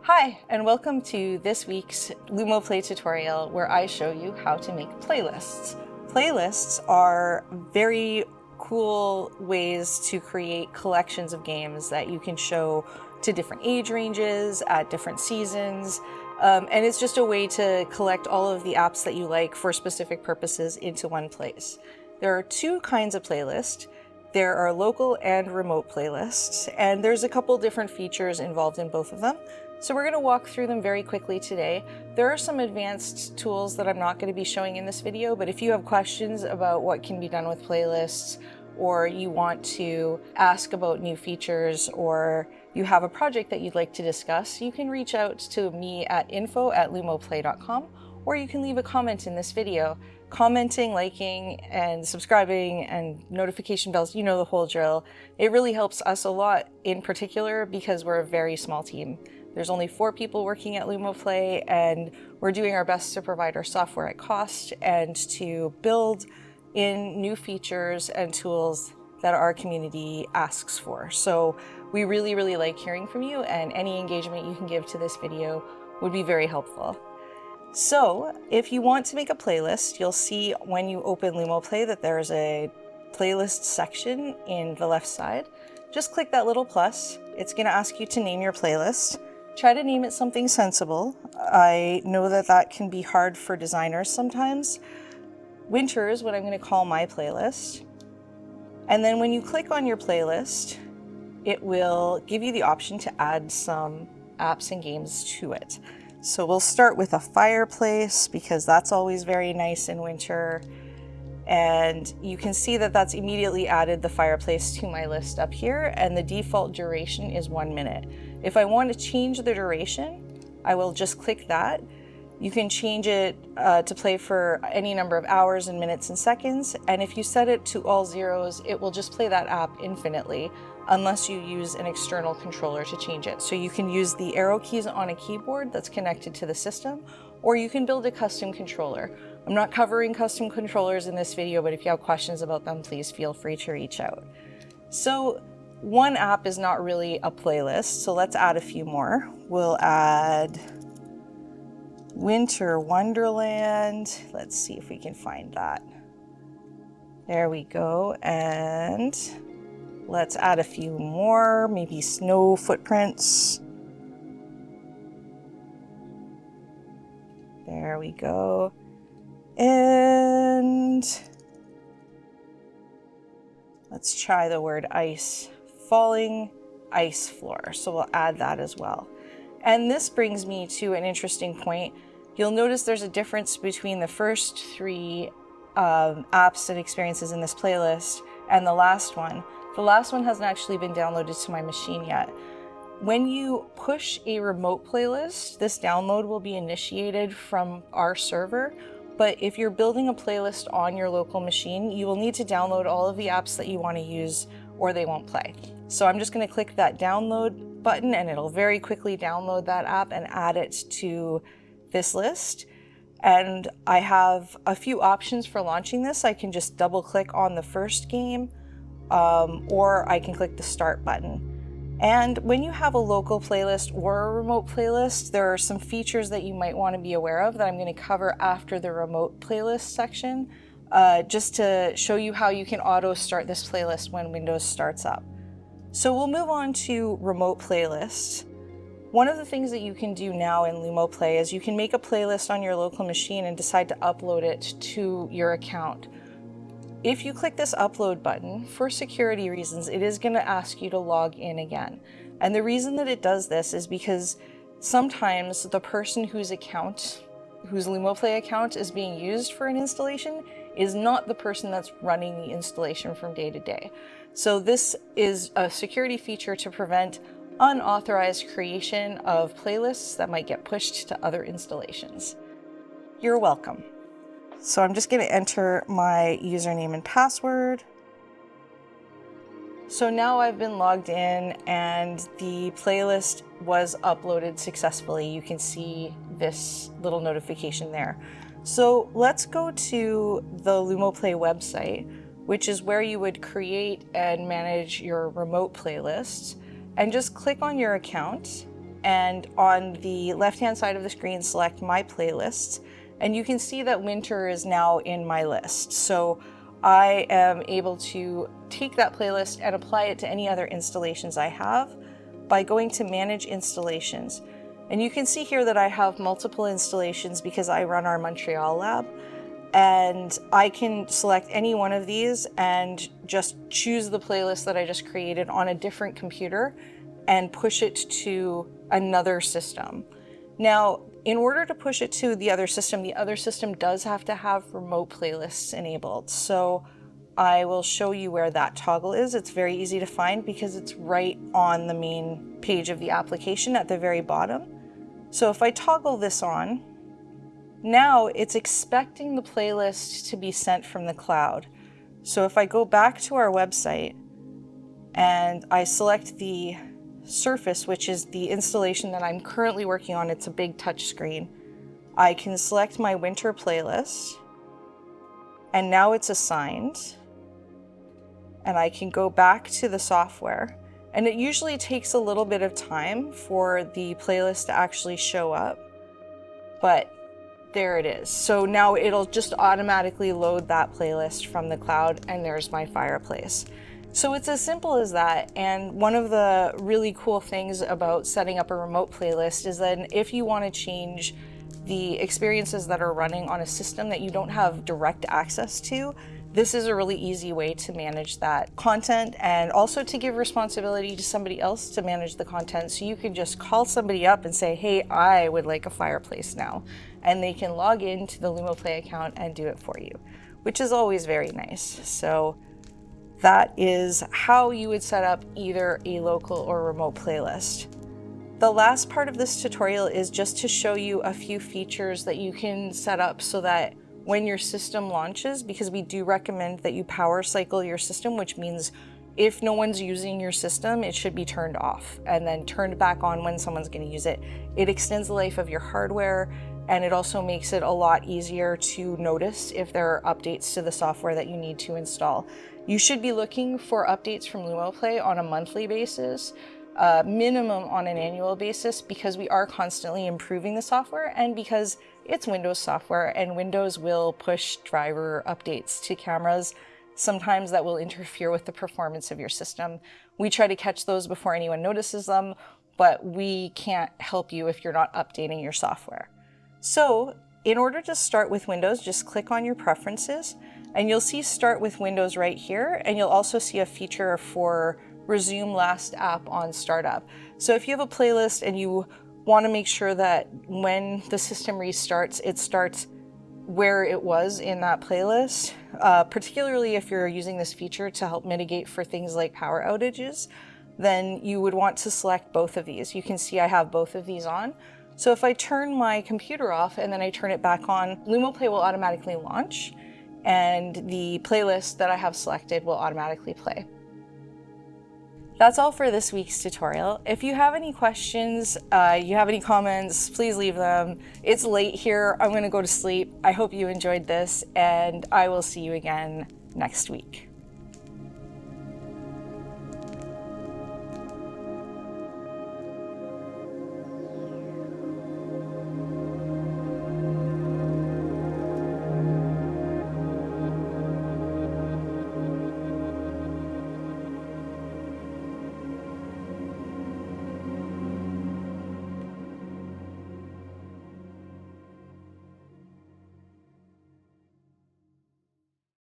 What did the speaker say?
Hi, and welcome to this week's LUMOplay tutorial where I show you how to make playlists. Playlists are very cool ways to create collections of games that you can show to different age ranges, at different seasons, and it's just a way to collect all of the apps that you like for specific purposes into one place. There are two kinds of playlists. There are local and remote playlists, and there's a couple different features involved in both of them. So we're going to walk through them very quickly today. There are some advanced tools that I'm not going to be showing in this video, but if you have questions about what can be done with playlists, or you want to ask about new features, or you have a project that you'd like to discuss, you can reach out to me at info@lumoplay.com, or you can leave a comment in this video. Commenting, liking, and subscribing, and notification bells, you know the whole drill. It really helps us a lot, in particular because we're a very small team. There's only 4 people working at LUMOplay, and we're doing our best to provide our software at cost and to build in new features and tools that our community asks for. So we really like hearing from you, and any engagement you can give to this video would be very helpful. So if you want to make a playlist, you'll see when you open LUMOplay that there's a playlist section in the left side. Just click that little plus. It's going to ask you to name your playlist. Try to name it something sensible. I know that that can be hard for designers sometimes. Winter is what I'm going to call my playlist. And then when you click on your playlist, it will give you the option to add some apps and games to it. So we'll start with a fireplace because that's always very nice in winter. And you can see that that's immediately added the fireplace to my list up here, and the default duration is 1 minute. If I want to change the duration, I will just click that. You can change it to play for any number of hours and minutes and seconds, and if you set it to all zeros, it will just play that app infinitely unless you use an external controller to change it. So you can use the arrow keys on a keyboard that's connected to the system, or you can build a custom controller. I'm not covering custom controllers in this video, but if you have questions about them, please feel free to reach out. So one app is not really a playlist, so let's add a few more. We'll add Winter Wonderland. Let's see if we can find that. There we go. And let's add a few more, maybe Snow Footprints. There we go. And let's try the word ice. Falling ice floor. So we'll add that as well. And this brings me to an interesting point. You'll notice there's a difference between the first 3 apps and experiences in this playlist and the last one. The last one hasn't actually been downloaded to my machine yet. When you push a remote playlist, this download will be initiated from our server. But if you're building a playlist on your local machine, you will need to download all of the apps that you want to use or they won't play. So I'm just going to click that download button and it'll very quickly download that app and add it to this list. And I have a few options for launching this. I can just double click on the first game, or I can click the start button. And when you have a local playlist or a remote playlist, there are some features that you might want to be aware of that I'm going to cover after the remote playlist section, just to show you how you can auto start this playlist when Windows starts up. So we'll move on to remote playlists. One of the things that you can do now in LUMOplay is you can make a playlist on your local machine and decide to upload it to your account. If you click this upload button, for security reasons, it is going to ask you to log in again. And the reason that it does this is because sometimes the person whose LUMOplay account is being used for an installation is not the person that's running the installation from day to day. So this is a security feature to prevent unauthorized creation of playlists that might get pushed to other installations. You're welcome. So I'm just going to enter my username and password. So now I've been logged in and the playlist was uploaded successfully. You can see this little notification there. So let's go to the LUMOplay website, which is where you would create and manage your remote playlists. And just click on your account and on the left-hand side of the screen, select My Playlists, and you can see that Winter is now in my list. So I am able to take that playlist and apply it to any other installations I have by going to Manage Installations. And you can see here that I have multiple installations because I run our Montreal lab. And I can select any one of these and just choose the playlist that I just created on a different computer and push it to another system. Now, in order to push it to the other system does have to have remote playlists enabled. So I will show you where that toggle is. It's very easy to find because it's right on the main page of the application at the very bottom. So if I toggle this on, now it's expecting the playlist to be sent from the cloud. So if I go back to our website and I select the Surface, which is the installation that I'm currently working on, it's a big touch screen, I can select my Winter playlist, and now it's assigned. And I can go back to the software, and it usually takes a little bit of time for the playlist to actually show up, but there it is. So now it'll just automatically load that playlist from the cloud, and there's my fireplace. So it's as simple as that. And one of the really cool things about setting up a remote playlist is that if you want to change the experiences that are running on a system that you don't have direct access to, this is a really easy way to manage that content and also to give responsibility to somebody else to manage the content. So you can just call somebody up and say, hey, I would like a fireplace now. And they can log into the LUMOplay account and do it for you, which is always very nice. So that is how you would set up either a local or remote playlist. The last part of this tutorial is just to show you a few features that you can set up so that when your system launches, because we do recommend that you power cycle your system, which means if no one's using your system, it should be turned off and then turned back on when someone's going to use it. It extends the life of your hardware, and it also makes it a lot easier to notice if there are updates to the software that you need to install. You should be looking for updates from LUMOplay on a monthly basis, minimum on an annual basis, because we are constantly improving the software and because it's Windows software and Windows will push driver updates to cameras. Sometimes that will interfere with the performance of your system. We try to catch those before anyone notices them, but we can't help you if you're not updating your software. So in order to start with Windows, just click on your preferences and you'll see Start with Windows right here. And you'll also see a feature for Resume Last App on Startup. So if you have a playlist and you want to make sure that when the system restarts, it starts where it was in that playlist, particularly if you're using this feature to help mitigate for things like power outages, then you would want to select both of these. You can see I have both of these on. So if I turn my computer off and then I turn it back on, LUMOplay will automatically launch and the playlist that I have selected will automatically play. That's all for this week's tutorial. If you have any questions, you have any comments, please leave them. It's late here. I'm going to go to sleep. I hope you enjoyed this, and I will see you again next week.